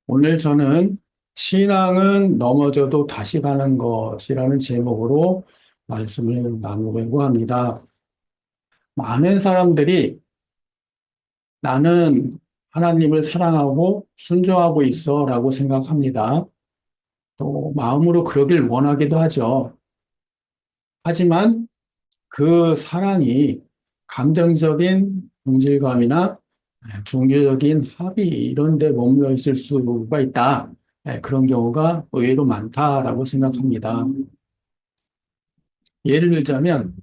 오늘 저는 신앙은 넘어져도 다시 가는 것이라는 제목으로 말씀을 나누려고 합니다. 많은 사람들이 나는 하나님을 사랑하고 순종하고 있어 라고 생각합니다. 또 마음으로 그러길 원하기도 하죠. 하지만 그 사랑이 감정적인 동질감이나 종교적인 합의 이런 데 머물러 있을 수가 있다. 그런 경우가 의외로 많다라고 생각합니다. 예를 들자면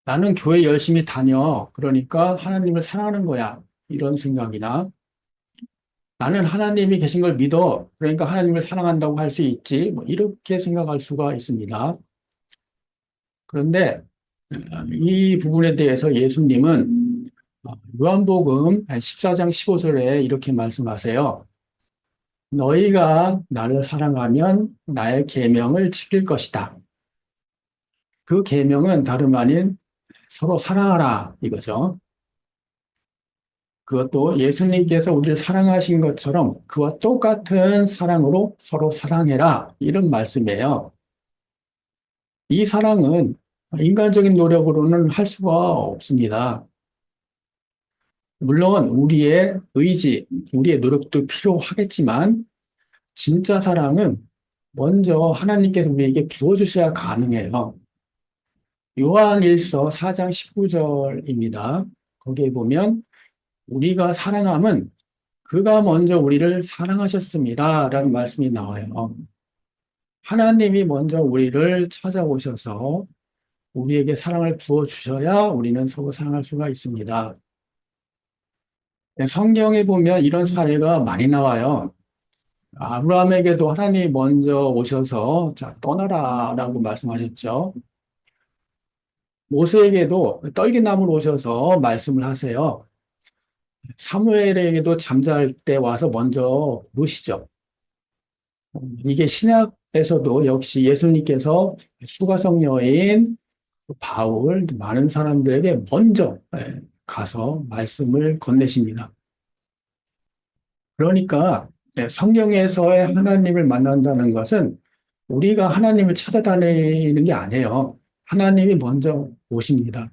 나는 교회 열심히 다녀. 그러니까 하나님을 사랑하는 거야. 이런 생각이나 나는 하나님이 계신 걸 믿어. 그러니까 하나님을 사랑한다고 할 수 있지. 뭐 이렇게 생각할 수가 있습니다. 그런데 이 부분에 대해서 예수님은 요한복음 14장 15절에 이렇게 말씀하세요. 너희가 나를 사랑하면 나의 계명을 지킬 것이다. 그 계명은 다름 아닌 서로 사랑하라 이거죠. 그것도 예수님께서 우리를 사랑하신 것처럼 그와 똑같은 사랑으로 서로 사랑해라 이런 말씀이에요. 이 사랑은 인간적인 노력으로는 할 수가 없습니다. 물론 우리의 의지, 우리의 노력도 필요하겠지만 진짜 사랑은 먼저 하나님께서 우리에게 부어주셔야 가능해요. 요한일서 4장 19절입니다. 거기에 보면 우리가 사랑함은 그가 먼저 우리를 사랑하셨습니다. 라는 말씀이 나와요. 하나님이 먼저 우리를 찾아오셔서 우리에게 사랑을 부어주셔야 우리는 서로 사랑할 수가 있습니다. 성경에 보면 이런 사례가 많이 나와요. 아브라함에게도 하나님이 먼저 오셔서 자, 떠나라 라고 말씀하셨죠. 모세에게도 떨기나무로 오셔서 말씀을 하세요. 사무엘에게도 잠잘 때 와서 먼저 부르시죠. 이게 신약에서도 역시 예수님께서 수가성 여인 바울 많은 사람들에게 먼저 가서 말씀을 건네십니다. 그러니까 성경에서의 하나님을 만난다는 것은 우리가 하나님을 찾아다니는 게 아니에요. 하나님이 먼저 오십니다.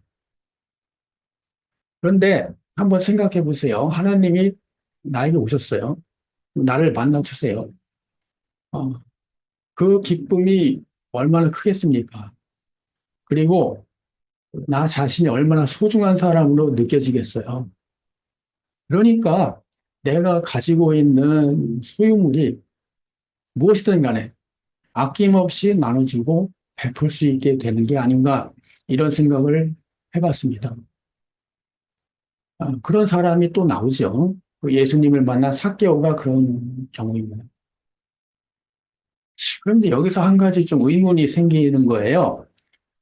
그런데 한번 생각해 보세요. 하나님이 나에게 오셨어요. 나를 만나 주세요. 어, 그 기쁨이 얼마나 크겠습니까? 그리고 나 자신이 얼마나 소중한 사람으로 느껴지겠어요. 그러니까 내가 가지고 있는 소유물이 무엇이든 간에 아낌없이 나눠주고 베풀 수 있게 되는 게 아닌가 이런 생각을 해봤습니다. 그런 사람이 또 나오죠. 그 예수님을 만난 삭개오가 그런 경우입니다. 그런데 여기서 한 가지 좀 의문이 생기는 거예요.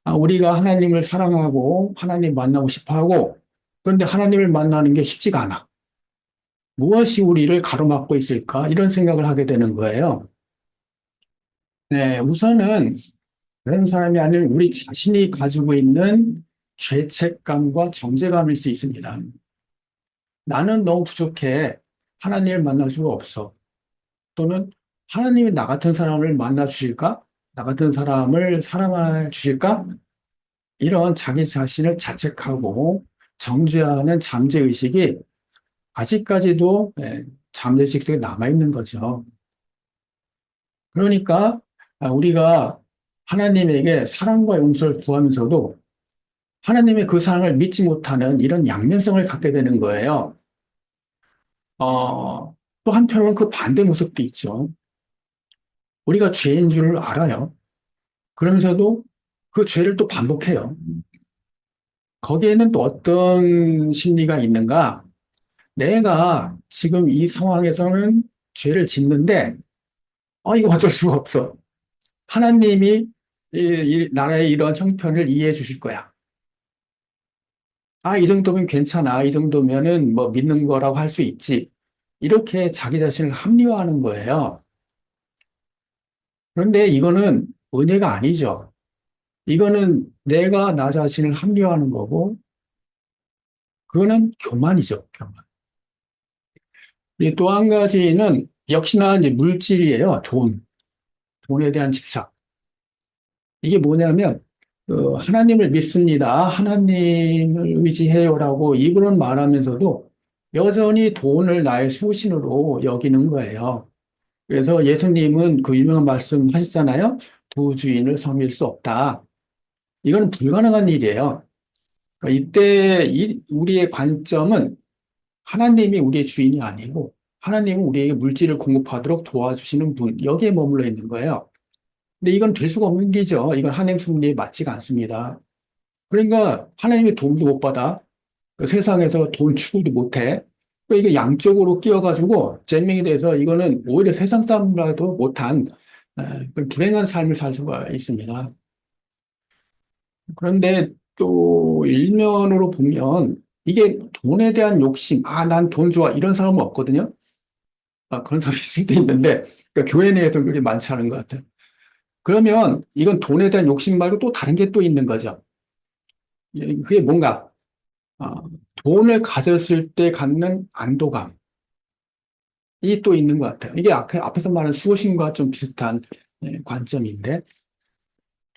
우리가 하나님을 사랑하고 하나님 만나고 싶어 하고 그런데 하나님을 만나는 게 쉽지가 않아. 무엇이 우리를 가로막고 있을까? 이런 생각을 하게 되는 거예요. 네, 우선은 그런 사람이 아닌 우리 자신이 가지고 있는 죄책감과 정죄감일 수 있습니다. 나는 너무 부족해. 하나님을 만날 수가 없어. 또는 하나님이 나 같은 사람을 만나 주실까? 나 같은 사람을 사랑해 주실까? 이런 자기 자신을 자책하고 정죄하는 잠재의식이 아직까지도 잠재의식이 남아있는 거죠. 그러니까 우리가 하나님에게 사랑과 용서를 구하면서도 하나님의 그 사랑을 믿지 못하는 이런 양면성을 갖게 되는 거예요. 또 한편으로는 그 반대 모습도 있죠. 우리가 죄인 줄을 알아요. 그러면서도 그 죄를 또 반복해요. 거기에는 또 어떤 심리가 있는가? 내가 지금 이 상황에서는 죄를 짓는데, 이거 어쩔 수가 없어. 하나님이 이 나라의 이런 형편을 이해해 주실 거야. 이 정도면 괜찮아. 이 정도면은 뭐 믿는 거라고 할 수 있지. 이렇게 자기 자신을 합리화하는 거예요. 그런데 이거는 은혜가 아니죠. 이거는 내가 나 자신을 합리화하는 거고, 그거는 교만이죠, 교만. 또 한 가지는 역시나 이제 물질이에요. 돈에 대한 집착. 이게 뭐냐면, 하나님을 믿습니다. 하나님을 의지해요라고 입으로는 말하면서도 여전히 돈을 나의 수신으로 여기는 거예요. 그래서 예수님은 그 유명한 말씀 하셨잖아요. 두 주인을 섬길 수 없다. 이건 불가능한 일이에요. 그러니까 이때 우리의 관점은 하나님이 우리의 주인이 아니고 하나님은 우리에게 물질을 공급하도록 도와주시는 분, 여기에 머물러 있는 거예요. 근데 이건 될 수가 없는 일이죠. 이건 하나님 섭리에 맞지가 않습니다. 그러니까 하나님이 돈도 못 받아. 그 세상에서 돈 추구도 못 해. 그러니까 이게 양쪽으로 끼어가지고 잼명이 돼서 이거는 오히려 세상 사람이라도 못한 그런 불행한 삶을 살 수가 있습니다. 그런데 또 일면으로 보면 이게 돈에 대한 욕심, 난 돈 좋아 이런 사람은 없거든요. 그런 사람이 있을 수도 있는데 그러니까 교회 내에서 그렇게 많지 않은 것 같아요. 그러면 이건 돈에 대한 욕심 말고 또 다른 게 또 있는 거죠. 그게 뭔가 아, 돈을 가졌을 때 갖는 안도감이 또 있는 것 같아요. 이게 앞에서 말한 수호신과 좀 비슷한 관점인데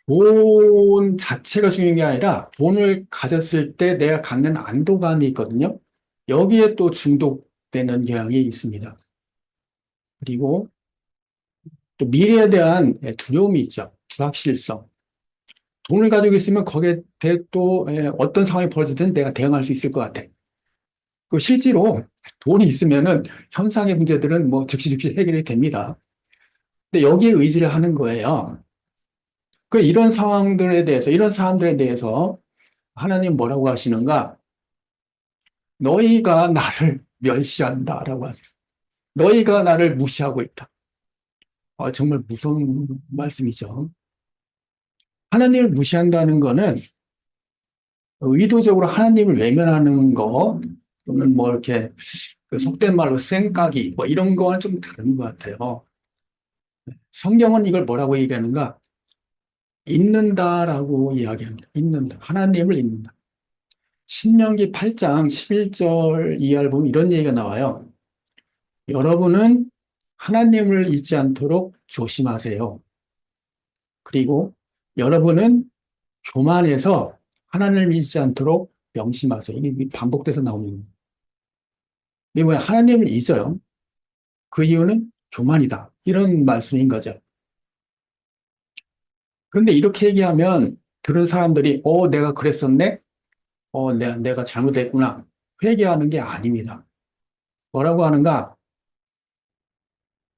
돈 자체가 중요한 게 아니라 돈을 가졌을 때 내가 갖는 안도감이 있거든요. 여기에 또 중독되는 경향이 있습니다. 그리고 또 미래에 대한 두려움이 있죠. 불확실성. 돈을 가지고 있으면 거기에 대해 또 어떤 상황이 벌어지든 내가 대응할 수 있을 것 같아. 그 실제로 돈이 있으면은 현상의 문제들은 뭐 즉시 해결이 됩니다. 근데 여기에 의지를 하는 거예요. 이런 상황들에 대해서, 이런 사람들에 대해서 하나님 뭐라고 하시는가? 너희가 나를 멸시한다라고 하세요. 너희가 나를 무시하고 있다. 정말 무서운 말씀이죠. 하나님을 무시한다는 거는 의도적으로 하나님을 외면하는 거, 또는 뭐 이렇게 그 속된 말로 쌩까기, 뭐 이런 거와는 좀 다른 것 같아요. 성경은 이걸 뭐라고 얘기하는가? 잊는다라고 이야기합니다. 잊는다. 하나님을 잊는다. 신명기 8장 11절 이하를 보면 이런 얘기가 나와요. 여러분은 하나님을 잊지 않도록 조심하세요. 그리고 여러분은 교만해서 하나님을 잊지 않도록 명심하세요. 이게 반복돼서 나오는 거예요. 이게 뭐야? 하나님을 잊어요. 그 이유는 교만이다. 이런 말씀인 거죠. 그런데 이렇게 얘기하면 들은 사람들이, 내가 그랬었네? 내가 잘못했구나. 회개하는 게 아닙니다. 뭐라고 하는가?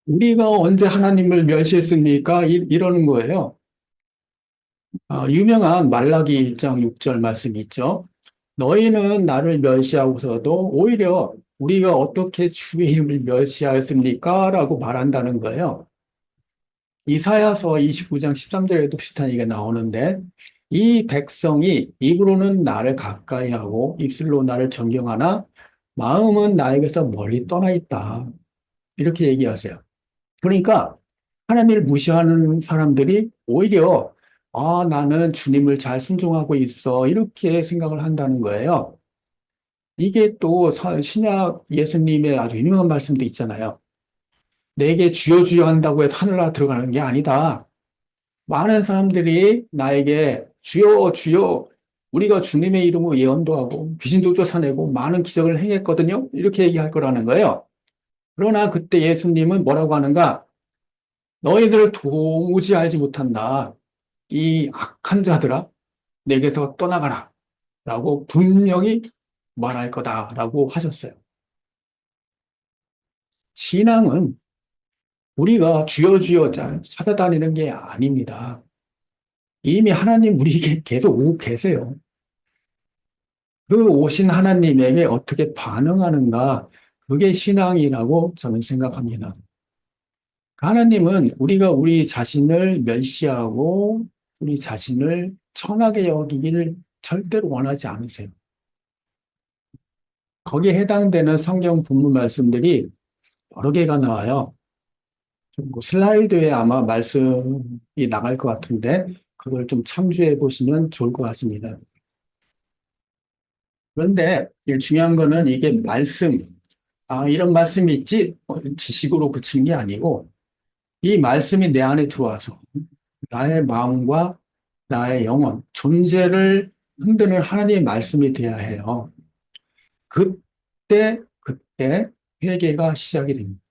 우리가 언제 하나님을 멸시했습니까? 이러는 거예요. 유명한 말라기 1장 6절 말씀이 있죠. 너희는 나를 멸시하고서도 오히려 우리가 어떻게 주의 이름을 멸시하였습니까? 라고 말한다는 거예요. 이사야서 29장 13절에도 비슷한 얘기가 나오는데 이 백성이 입으로는 나를 가까이 하고 입술로 나를 존경하나 마음은 나에게서 멀리 떠나 있다. 이렇게 얘기하세요. 그러니까 하나님을 무시하는 사람들이 오히려 나는 주님을 잘 순종하고 있어. 이렇게 생각을 한다는 거예요. 이게 또 신약 예수님의 아주 유명한 말씀도 있잖아요. 내게 주여 주여 한다고 해서 하늘나라 들어가는 게 아니다. 많은 사람들이 나에게 주여 주여 우리가 주님의 이름으로 예언도 하고 귀신도 쫓아내고 많은 기적을 행했거든요. 이렇게 얘기할 거라는 거예요. 그러나 그때 예수님은 뭐라고 하는가? 너희들을 도무지 알지 못한다. 이 악한 자들아, 내게서 떠나가라. 라고 분명히 말할 거다라고 하셨어요. 신앙은 우리가 주여 주여 찾아다니는 게 아닙니다. 이미 하나님 우리에게 계속 오고 계세요. 그 오신 하나님에게 어떻게 반응하는가, 그게 신앙이라고 저는 생각합니다. 하나님은 우리가 우리 자신을 멸시하고 우리 자신을 천하게 여기기를 절대로 원하지 않으세요. 거기에 해당되는 성경 본문 말씀들이 여러 개가 나와요. 뭐 슬라이드에 아마 말씀이 나갈 것 같은데 그걸 좀 참조해 보시면 좋을 것 같습니다. 그런데 중요한 거는 이게 이런 말씀이 있지? 지식으로 그치는 게 아니고 이 말씀이 내 안에 들어와서 나의 마음과 나의 영혼, 존재를 흔드는 하나님의 말씀이 돼야 해요. 그때 회개가 시작이 됩니다.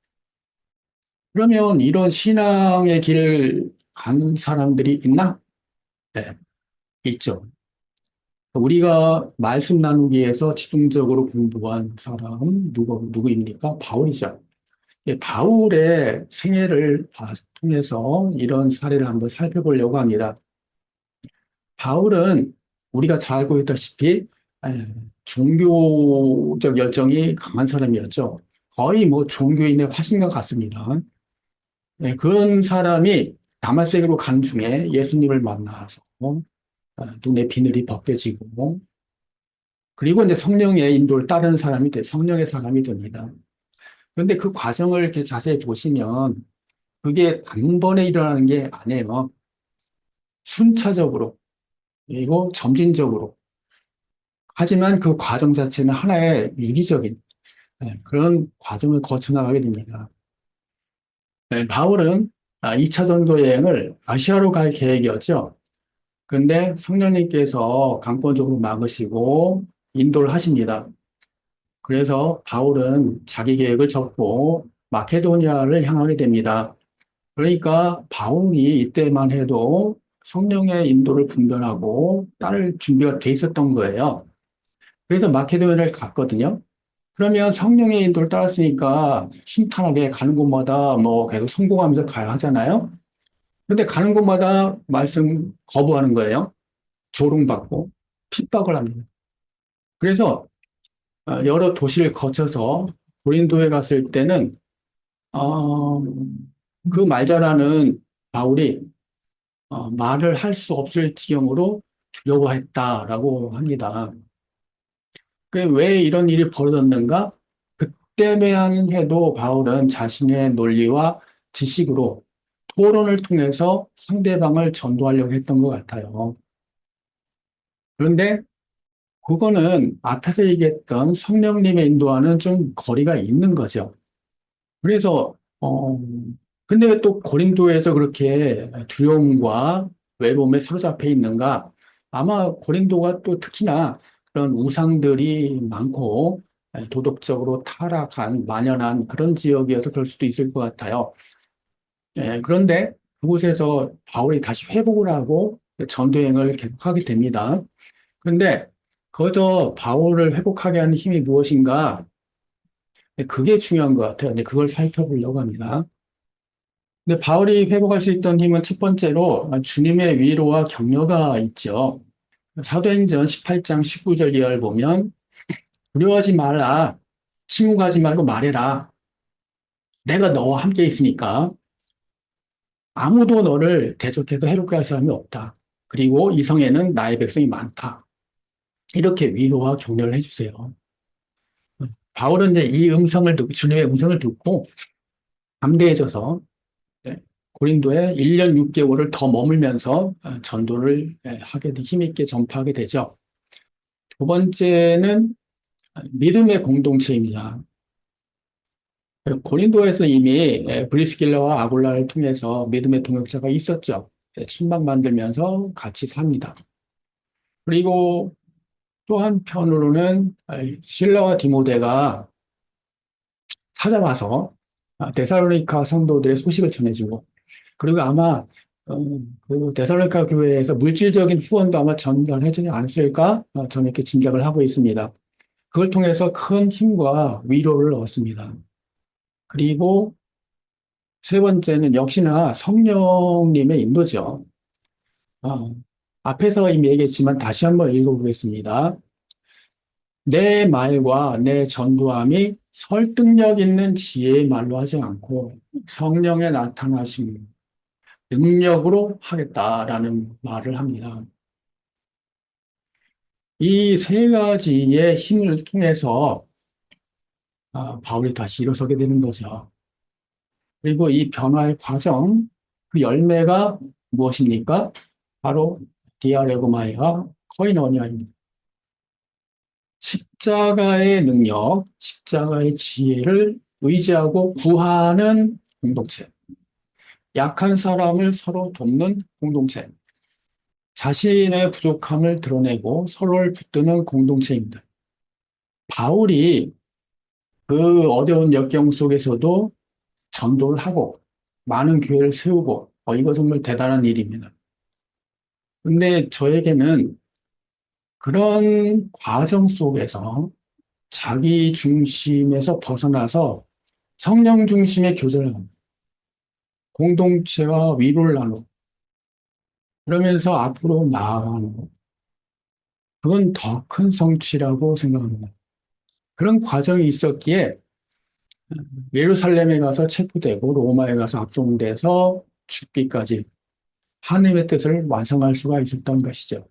그러면 이런 신앙의 길을 간 사람들이 있나? 네, 있죠. 우리가 말씀 나누기에서 집중적으로 공부한 사람 누구입니까? 바울이죠. 예, 바울의 생애를 통해서 이런 사례를 한번 살펴보려고 합니다. 바울은 우리가 잘 알고 있다시피 종교적 열정이 강한 사람이었죠. 거의 뭐 종교인의 화신과 같습니다. 예, 그런 사람이 다마색으로 간 중에 예수님을 만나서 눈에 비늘이 벗겨지고 그리고 이제 성령의 인도를 따르는 사람이 성령의 사람이 됩니다. 그런데 그 과정을 이렇게 자세히 보시면 그게 단번에 일어나는 게 아니에요. 순차적으로, 그리고 점진적으로. 하지만 그 과정 자체는 하나의 유기적인 그런 과정을 거쳐 나가게 됩니다. 바울은 2차 전도 여행을 아시아로 갈 계획이었죠. 그런데 성령님께서 강권적으로 막으시고 인도를 하십니다. 그래서 바울은 자기 계획을 접고 마케도니아를 향하게 됩니다. 그러니까 바울이 이때만 해도 성령의 인도를 분별하고 따를 준비가 돼 있었던 거예요. 그래서 마케도니아를 갔거든요. 그러면 성령의 인도를 따랐으니까 순탄하게 가는 곳마다 뭐 계속 성공하면서 가야 하잖아요. 근데 가는 곳마다 말씀 거부하는 거예요. 조롱받고 핍박을 합니다. 그래서 여러 도시를 거쳐서 고린도에 갔을 때는 어, 그 말자라는 바울이 말을 할 수 없을 지경으로 두려워했다라고 합니다. 왜 이런 일이 벌어졌는가? 그때만 해도 바울은 자신의 논리와 지식으로 토론을 통해서 상대방을 전도하려고 했던 것 같아요. 그런데 그거는 앞에서 얘기했던 성령님의 인도와는 좀 거리가 있는 거죠. 그래서, 근데 왜 또 고린도에서 그렇게 두려움과 외로움에 사로잡혀 있는가? 아마 고린도가 또 특히나 그런 우상들이 많고 도덕적으로 타락한, 만연한 그런 지역이어서 그럴 수도 있을 것 같아요. 그런데 그곳에서 바울이 다시 회복을 하고 전도행을 계속하게 됩니다. 그런데 거기서 바울을 회복하게 하는 힘이 무엇인가? 그게 중요한 것 같아요. 근데 그걸 살펴보려고 합니다. 근데 바울이 회복할 수 있던 힘은 첫 번째로 주님의 위로와 격려가 있죠. 사도행전 18장 19절 이하를 보면 두려워하지 말라. 침묵하지 말고 말해라. 내가 너와 함께 있으니까 아무도 너를 대적해도 해롭게 할 사람이 없다. 그리고 이 성에는 나의 백성이 많다. 이렇게 위로와 격려를 해주세요. 바울은 이제 이 음성을 듣고, 주님의 음성을 듣고 담대해져서 고린도에 1년 6개월을 더 머물면서 전도를 하게 힘있게 전파하게 되죠. 두 번째는 믿음의 공동체입니다. 고린도에서 이미 브리스길라와 아굴라를 통해서 믿음의 동역자가 있었죠. 친박 만들면서 같이 삽니다. 그리고 또 한편으로는 실라와 디모데가 찾아와서 데살로니가 성도들의 소식을 전해주고 그리고 아마 그 데살로니가 교회에서 물질적인 후원도 아마 전달해주지 않았을까 저는 이렇게 짐작을 하고 있습니다. 그걸 통해서 큰 힘과 위로를 얻습니다. 그리고 세 번째는 역시나 성령님의 인도죠. 어, 앞에서 이미 얘기했지만 다시 한번 읽어보겠습니다. 내 말과 내 전도함이 설득력 있는 지혜의 말로 하지 않고 성령의 나타나심, 능력으로 하겠다라는 말을 합니다. 이 세 가지의 힘을 통해서 바울이 다시 일어서게 되는 거죠. 그리고 이 변화의 과정, 그 열매가 무엇입니까? 바로 디아레고마이와 코이노니아입니다. 십자가의 능력, 십자가의 지혜를 의지하고 구하는 공동체, 약한 사람을 서로 돕는 공동체, 자신의 부족함을 드러내고 서로를 붙드는 공동체입니다. 바울이 그 어려운 역경 속에서도 전도를 하고 많은 교회를 세우고 이거 정말 대단한 일입니다. 근데 저에게는 그런 과정 속에서 자기 중심에서 벗어나서 성령 중심의 교제를 합니다. 공동체와 위로를 나누고 그러면서 앞으로 나아가는 것. 그건 더 큰 성취라고 생각합니다. 그런 과정이 있었기에 예루살렘에 가서 체포되고 로마에 가서 압송돼서 죽기까지 하나님의 뜻을 완성할 수가 있었던 것이죠.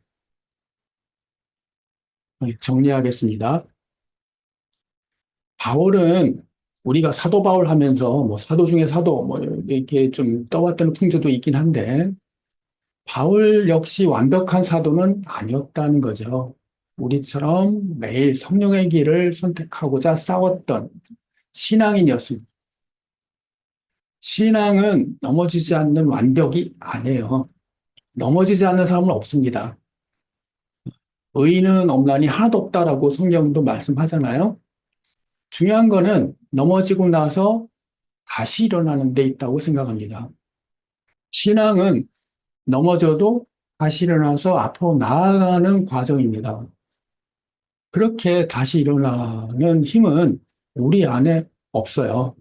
정리하겠습니다. 바울은 우리가 사도 바울 하면서 뭐 사도 중에 사도 뭐 이렇게 좀 떠왔던 풍조도 있긴 한데 바울 역시 완벽한 사도는 아니었다는 거죠. 우리처럼 매일 성령의 길을 선택하고자 싸웠던 신앙인이었습니다. 신앙은 넘어지지 않는 완벽이 아니에요. 넘어지지 않는 사람은 없습니다. 의인은 없나니 하나도 없다라고 성경도 말씀하잖아요. 중요한 거는 넘어지고 나서 다시 일어나는 데 있다고 생각합니다. 신앙은 넘어져도 다시 일어나서 앞으로 나아가는 과정입니다. 그렇게 다시 일어나는 힘은 우리 안에 없어요.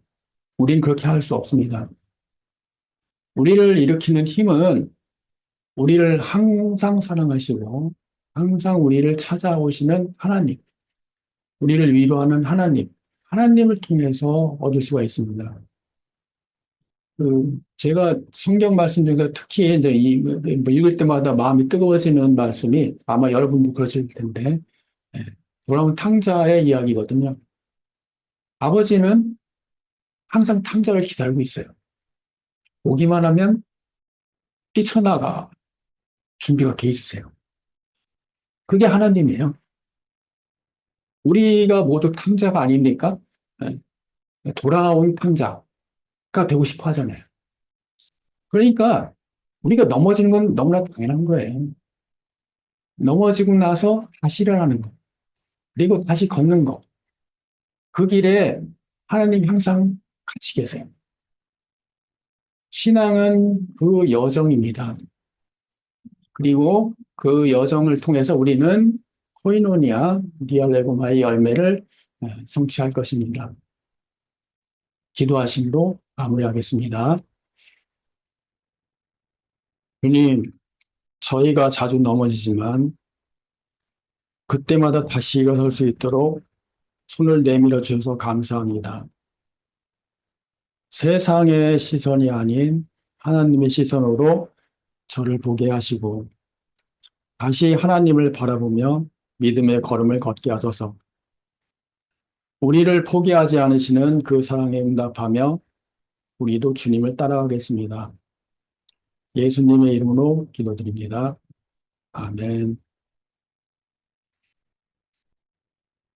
우린 그렇게 할 수 없습니다. 우리를 일으키는 힘은 우리를 항상 사랑하시고 항상 우리를 찾아오시는 하나님, 우리를 위로하는 하나님, 하나님을 통해서 얻을 수가 있습니다. 제가 성경 말씀 중에서 특히 이제 뭐 읽을 때마다 마음이 뜨거워지는 말씀이 아마 여러분도 그러실 텐데, 예, 돌아온 탕자의 이야기거든요. 아버지는 항상 탕자를 기다리고 있어요. 오기만 하면 뛰쳐나가 준비가 돼 있으세요. 그게 하나님이에요. 우리가 모두 탕자가 아닙니까? 예, 돌아온 탕자가 되고 싶어 하잖아요. 그러니까 우리가 넘어지는 건 너무나 당연한 거예요. 넘어지고 나서 다시 일어나는 거. 그리고 다시 걷는 거. 그 길에 하나님 항상 같이 계세요. 신앙은 그 여정입니다. 그리고 그 여정을 통해서 우리는 코이노니아, 디알레고마의 열매를 성취할 것입니다. 기도하심으로 마무리하겠습니다. 주님, 저희가 자주 넘어지지만 그때마다 다시 일어설 수 있도록 손을 내밀어 주셔서 감사합니다. 세상의 시선이 아닌 하나님의 시선으로 저를 보게 하시고 다시 하나님을 바라보며 믿음의 걸음을 걷게 하소서. 우리를 포기하지 않으시는 그 사랑에 응답하며 우리도 주님을 따라가겠습니다. 예수님의 이름으로 기도드립니다. 아멘.